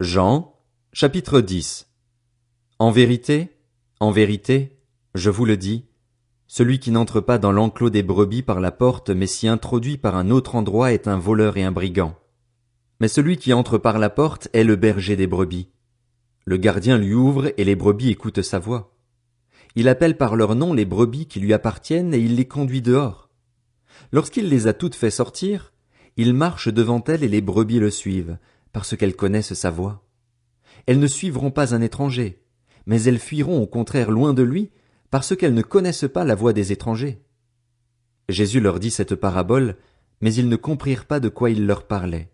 Jean, chapitre 10. En vérité, je vous le dis, celui qui n'entre pas dans l'enclos des brebis par la porte, mais s'y introduit par un autre endroit est un voleur et un brigand. Mais celui qui entre par la porte est le berger des brebis. Le gardien lui ouvre et les brebis écoutent sa voix. Il appelle par leur nom les brebis qui lui appartiennent et il les conduit dehors. Lorsqu'il les a toutes fait sortir, il marche devant elles et les brebis le suivent, parce qu'elles connaissent sa voix. Elles ne suivront pas un étranger, mais elles fuiront au contraire loin de lui, parce qu'elles ne connaissent pas la voix des étrangers. Jésus leur dit cette parabole, mais ils ne comprirent pas de quoi il leur parlait.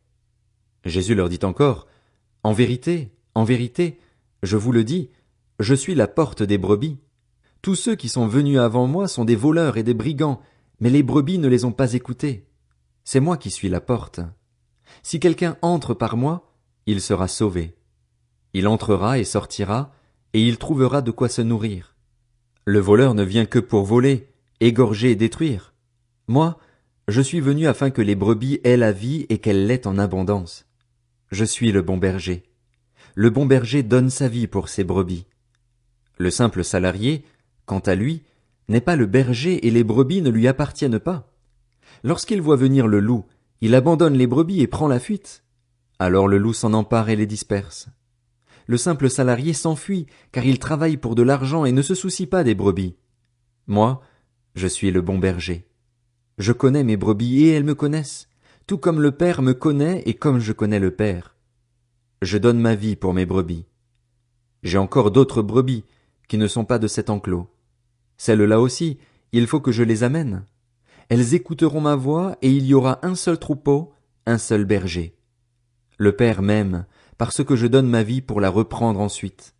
Jésus leur dit encore, en vérité, je vous le dis, je suis la porte des brebis. Tous ceux qui sont venus avant moi sont des voleurs et des brigands, mais les brebis ne les ont pas écoutés. C'est moi qui suis la porte. Si quelqu'un entre par moi, il sera sauvé. Il entrera et sortira, et il trouvera de quoi se nourrir. Le voleur ne vient que pour voler, égorger et détruire. Moi, je suis venu afin que les brebis aient la vie et qu'elles l'aient en abondance. Je suis le bon berger. Le bon berger donne sa vie pour ses brebis. Le simple salarié, quant à lui, n'est pas le berger et les brebis ne lui appartiennent pas. Lorsqu'il voit venir le loup, il abandonne les brebis et prend la fuite. Alors le loup s'en empare et les disperse. Le simple salarié s'enfuit, car il travaille pour de l'argent et ne se soucie pas des brebis. Moi, je suis le bon berger. Je connais mes brebis et elles me connaissent, tout comme le Père me connaît et comme je connais le Père. Je donne ma vie pour mes brebis. J'ai encore d'autres brebis qui ne sont pas de cet enclos. Celles-là aussi, il faut que je les amène. Elles écouteront ma voix et il y aura un seul troupeau, un seul berger. Le Père m'aime, parce que je donne ma vie pour la reprendre ensuite.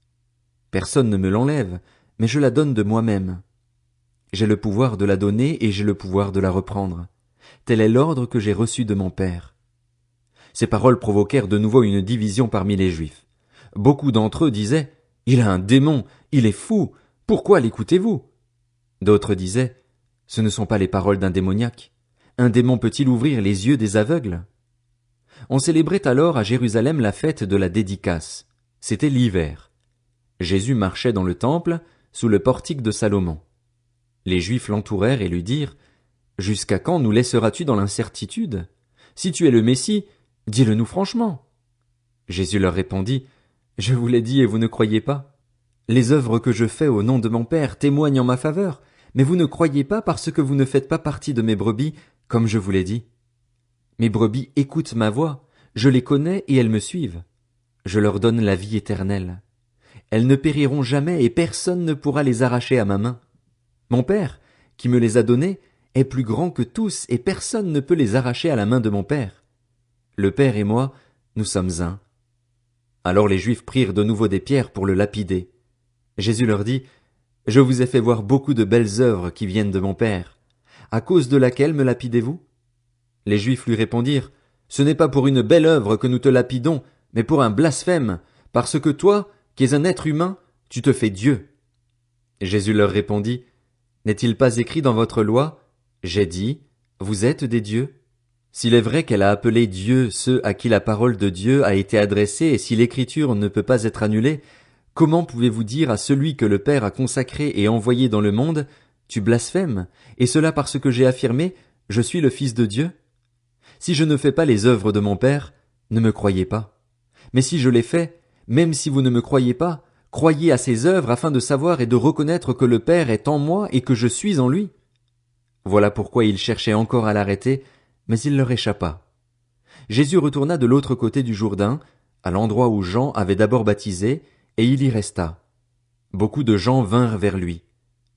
Personne ne me l'enlève, mais je la donne de moi-même. J'ai le pouvoir de la donner et j'ai le pouvoir de la reprendre. Tel est l'ordre que j'ai reçu de mon Père. Ces paroles provoquèrent de nouveau une division parmi les Juifs. Beaucoup d'entre eux disaient « Il a un démon, il est fou, pourquoi l'écoutez-vous » D'autres disaient « Ce ne sont pas les paroles d'un démoniaque. Un démon peut-il ouvrir les yeux des aveugles ?» On célébrait alors à Jérusalem la fête de la dédicace. C'était l'hiver. Jésus marchait dans le temple, sous le portique de Salomon. Les Juifs l'entourèrent et lui dirent « Jusqu'à quand nous laisseras-tu dans l'incertitude? Si tu es le Messie, dis-le-nous franchement. » Jésus leur répondit « Je vous l'ai dit et vous ne croyez pas. Les œuvres que je fais au nom de mon Père témoignent en ma faveur, mais vous ne croyez pas parce que vous ne faites pas partie de mes brebis, comme je vous l'ai dit. Mes brebis écoutent ma voix, je les connais et elles me suivent. Je leur donne la vie éternelle. Elles ne périront jamais et personne ne pourra les arracher à ma main. Mon Père, qui me les a donnés, est plus grand que tous et personne ne peut les arracher à la main de mon Père. Le Père et moi, nous sommes un. » Alors les Juifs prirent de nouveau des pierres pour le lapider. Jésus leur dit « Je vous ai fait voir beaucoup de belles œuvres qui viennent de mon Père. À cause de laquelle me lapidez-vous » Les Juifs lui répondirent « Ce n'est pas pour une belle œuvre que nous te lapidons, mais pour un blasphème, parce que toi, qui es un être humain, tu te fais Dieu. » Jésus leur répondit « N'est-il pas écrit dans votre loi, j'ai dit, vous êtes des dieux? S'il est vrai qu'elle a appelé Dieu ceux à qui la parole de Dieu a été adressée et si l'écriture ne peut pas être annulée, comment pouvez-vous dire à celui que le Père a consacré et envoyé dans le monde, tu blasphèmes, et cela parce que j'ai affirmé, je suis le Fils de Dieu? Si je ne fais pas les œuvres de mon Père, ne me croyez pas. Mais si je les fais, même si vous ne me croyez pas, croyez à ces œuvres afin de savoir et de reconnaître que le Père est en moi et que je suis en lui. Voilà pourquoi ils cherchaient encore à l'arrêter, mais il leur échappa. Jésus retourna de l'autre côté du Jourdain, à l'endroit où Jean avait d'abord baptisé, et il y resta. Beaucoup de gens vinrent vers lui.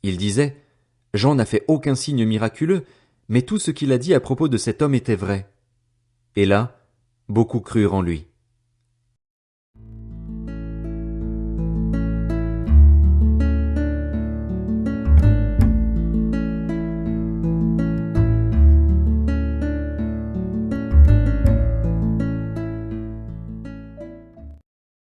Ils disaient « Jean n'a fait aucun signe miraculeux, mais tout ce qu'il a dit à propos de cet homme était vrai. » Et là, beaucoup crurent en lui.